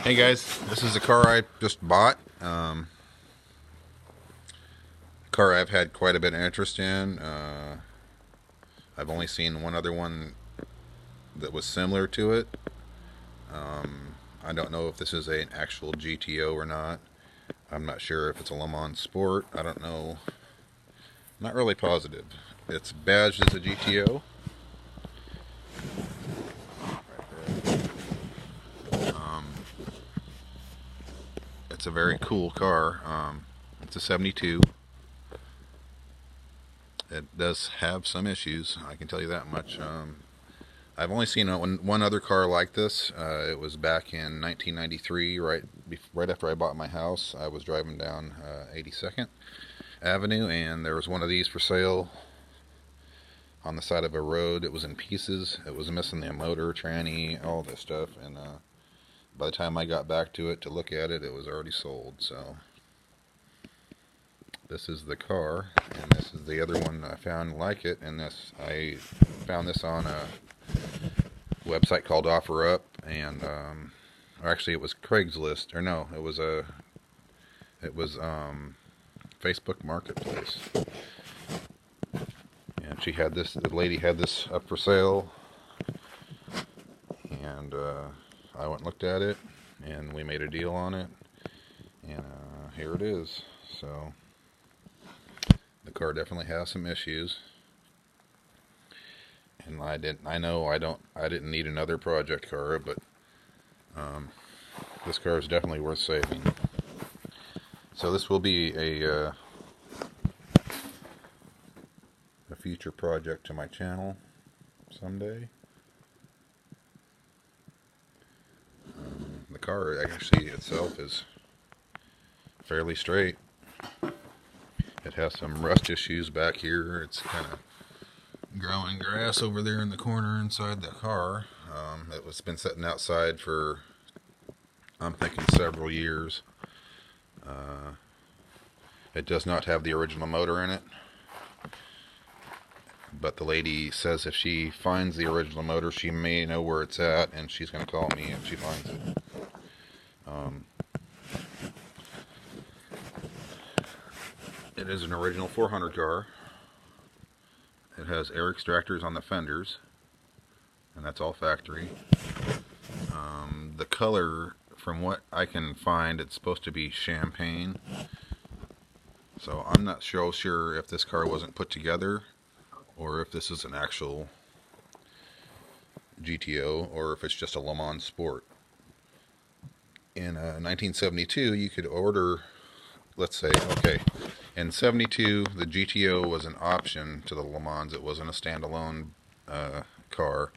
Hey guys, this is a car I just bought. Car I've had quite a bit of interest in. I've only seen one other one that was similar to it. I don't know if this is an actual GTO or not. I'm not sure if it's a Lemans Sport. I don't know. Not really positive. It's badged as a GTO. It's a very cool car. It's a 72. It does have some issues, I can tell you that much. I've only seen one other car like this. It was back in 1993, right after I bought my house. I was driving down 82nd Avenue, and there was one of these for sale on the side of a road. It was in pieces. It was missing the motor, tranny, all this stuff, and by the time I got back to it to look at it, it was already sold. So this is the car, and this is the other one I found like it. And I found this on a website called OfferUp, and or actually it was Craigslist, or no, it was Facebook Marketplace. And the lady had this up for sale, and I went and looked at it, and we made a deal on it, and here it is. So the car definitely has some issues, and I didn't need another project car, but this car is definitely worth saving. So this will be a future project to my channel someday. The car actually itself is fairly straight. It has some rust issues back here. It's kind of growing grass over there in the corner inside the car. It was been sitting outside for, I'm thinking, several years. It does not have the original motor in it, but the lady says if she finds the original motor, she may know where it's at, and she's going to call me if she finds it. It is an original 400 car. It has air extractors on the fenders, and that's all factory. The color, from what I can find, it's supposed to be champagne. So I'm not so sure if this car wasn't put together, or if this is an actual GTO, or if it's just a Le Mans Sport. In 1972, you could order, let's say, okay, in 72, the GTO was an option to the Le Mans. It wasn't a standalone car.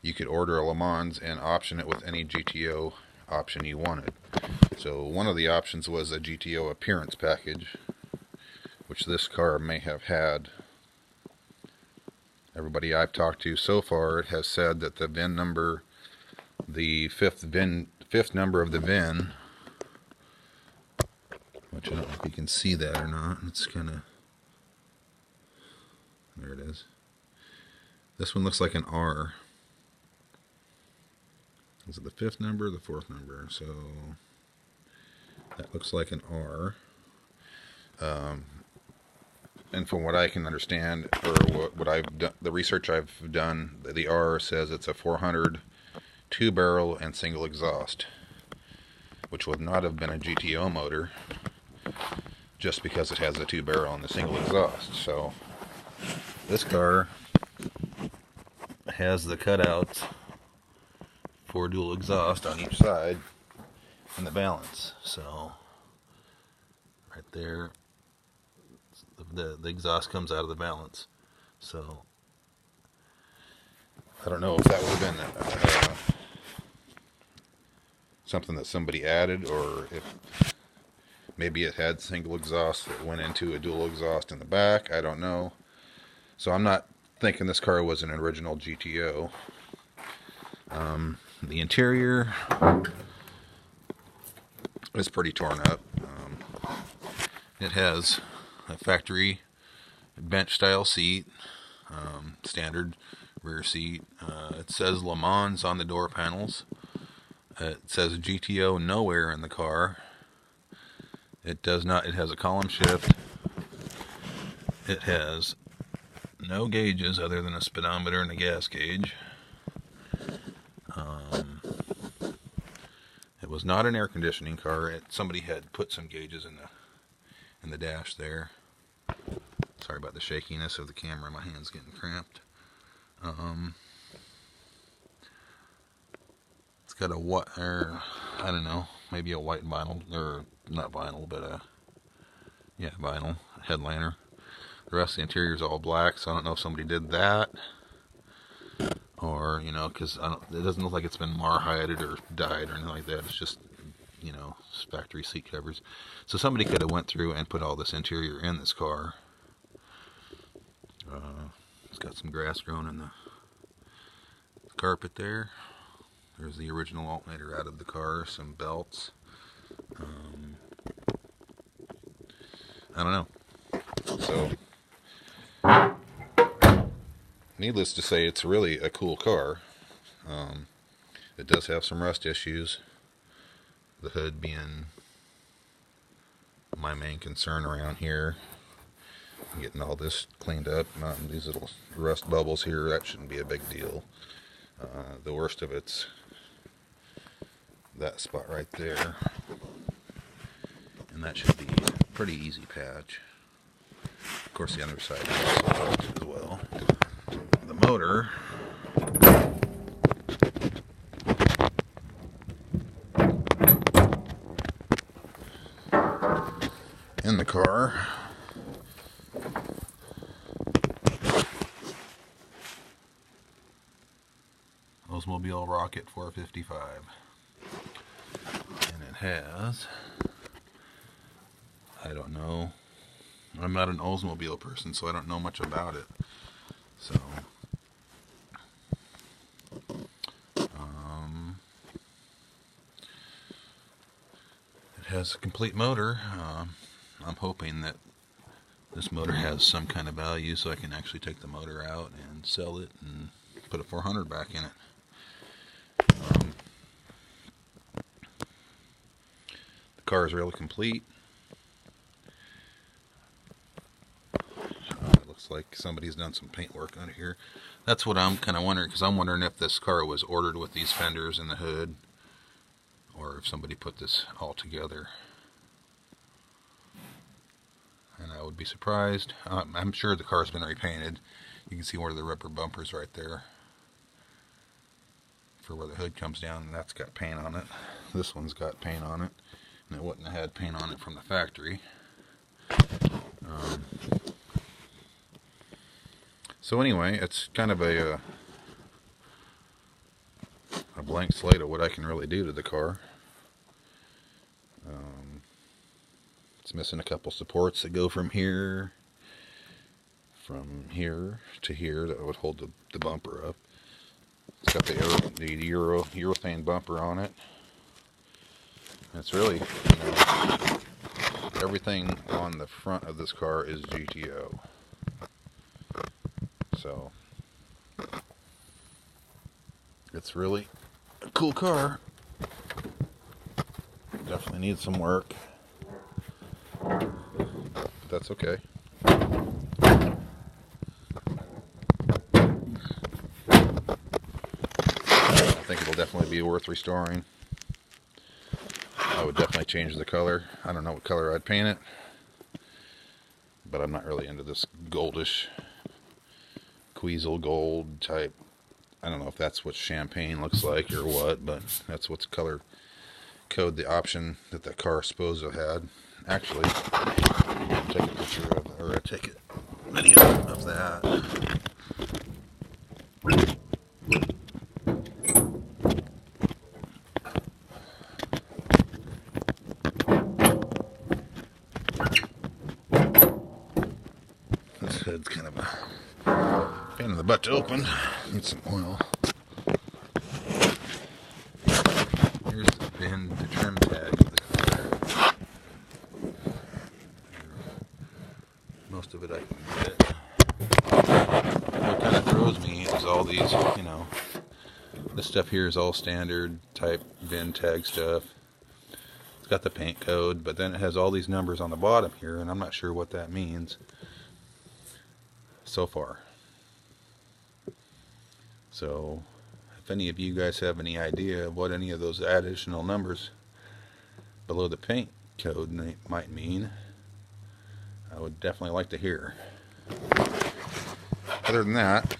You could order a Le Mans and option it with any GTO option you wanted. So one of the options was a GTO appearance package, which this car may have had. Everybody I've talked to so far has said that the VIN number, the fifth number of the VIN, which I don't know if you can see that or not. It's kind of, there it is. This one looks like an R. Is it the fifth number or the fourth number? So that looks like an R. And from what I can understand, or what I've done, the research I've done, the R says it's a 400 two-barrel and single exhaust, which would not have been a GTO motor, just because it has a two-barrel and the single exhaust. So this car has the cutouts for dual exhaust on each side and the balance. So right there, the exhaust comes out of the balance. So I don't know if that would have been something that somebody added, or if maybe it had single exhaust that went into a dual exhaust in the back. I don't know. So I'm not thinking this car was an original GTO. The interior is pretty torn up. It has a factory bench style seat, standard rear seat. It says Le Mans on the door panels. It says GTO nowhere in the car. It does not. It has a column shift. It has no gauges other than a speedometer and a gas gauge. It was not an air conditioning car. Somebody had put some gauges in the dash there. Sorry about the shakiness of the camera. My hand's getting cramped. It's got I don't know, maybe a white vinyl, or not vinyl, but vinyl headliner. The rest of the interior is all black, so I don't know if somebody did that, or, because it doesn't look like it's been marhided or dyed or anything like that. It's just, factory seat covers. So somebody could have went through and put all this interior in this car. It's got some grass growing in the carpet there. There's the original alternator out of the car, some belts. I don't know. So, needless to say, it's really a cool car. It does have some rust issues. The hood being my main concern around here. Getting all this cleaned up, not these little rust bubbles here, that shouldn't be a big deal. The worst of it's that spot right there, and that should be a pretty easy patch. Of course, the other side is also patched as well. The motor, in the car, Oldsmobile Rocket 455, and it has, I don't know, I'm not an Oldsmobile person, so I don't know much about it. So, it has a complete motor. I'm hoping that this motor has some kind of value, so I can actually take the motor out and sell it and put a 400 back in it. The car is really complete. It looks like somebody's done some paint work on it here. That's what I'm kind of wondering, because I'm wondering if this car was ordered with these fenders and the hood, or if somebody put this all together. And I would be surprised. I'm sure the car's been repainted. You can see one of the rubber bumpers right there for where the hood comes down, and that's got paint on it. This one's got paint on it, and it wouldn't have had paint on it from the factory. So anyway, it's kind of a blank slate of what I can really do to the car. It's missing a couple supports that go from here to here that would hold the bumper up. It's got the urethane bumper on it. And it's really, everything on the front of this car is GTO. So, it's really a cool car. Definitely needs some work. But that's okay. I think it'll definitely be worth restoring. I would definitely change the color. I don't know what color I'd paint it, but I'm not really into this goldish Queasel gold type. I don't know if that's what champagne looks like or what, but that's what's color code the option that the car supposed to have had. Actually, I'll take a picture of, or I'll take a video of that. This hood's kind of a pain in the butt to open. Need some oil. Here's the trim tag of the car. Most of it I can get. What kind of throws me is all these, This stuff here is all standard type VIN tag stuff. It's got the paint code, but then it has all these numbers on the bottom here, and I'm not sure what that means so far. So if any of you guys have any idea of what any of those additional numbers below the paint code might mean, I would definitely like to hear. Other than that,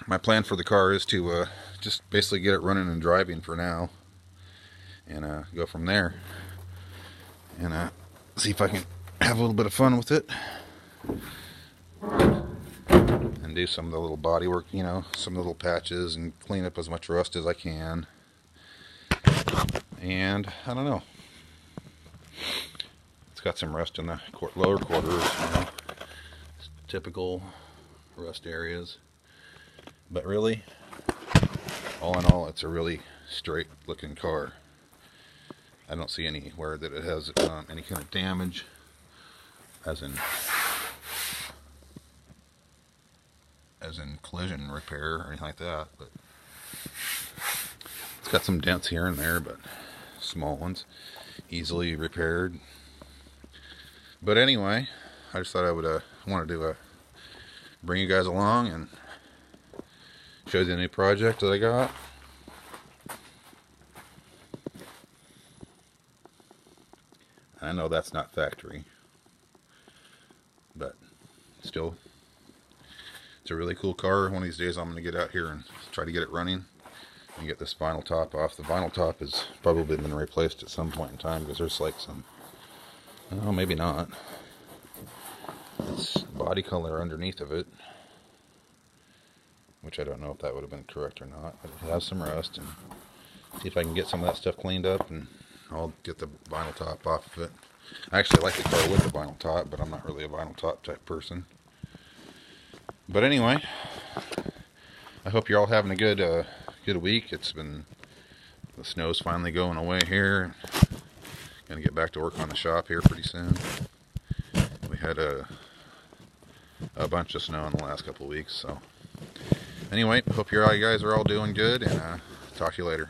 my plan for the car is to just basically get it running and driving for now, and go from there, and see if I can have a little bit of fun with it and do some of the little body work, you know, some little patches, and clean up as much rust as I can. And I don't know, it's got some rust in the lower quarters, you know, typical rust areas, but really, all in all, it's a really straight looking car. I don't see anywhere that it has any kind of damage, as in collision repair or anything like that, but it's got some dents here and there, but small ones, easily repaired. But anyway, I just thought I would wanted to bring you guys along and show you the new project that I got. I know that's not factory, but still, it's a really cool car. One of these days I'm going to get out here and try to get it running and get this vinyl top off. The vinyl top has probably been replaced at some point in time, because there's like some, oh, maybe not, it's body color underneath of it, which I don't know if that would have been correct or not, but it has some rust, and see if I can get some of that stuff cleaned up, and I'll get the vinyl top off of it. I actually like the car with the vinyl top, but I'm not really a vinyl top type person. But anyway, I hope you're all having a good week. It's been, the snow's finally going away here. Gonna get back to work on the shop here pretty soon. We had a bunch of snow in the last couple of weeks, so anyway, hope you guys are all doing good, and talk to you later.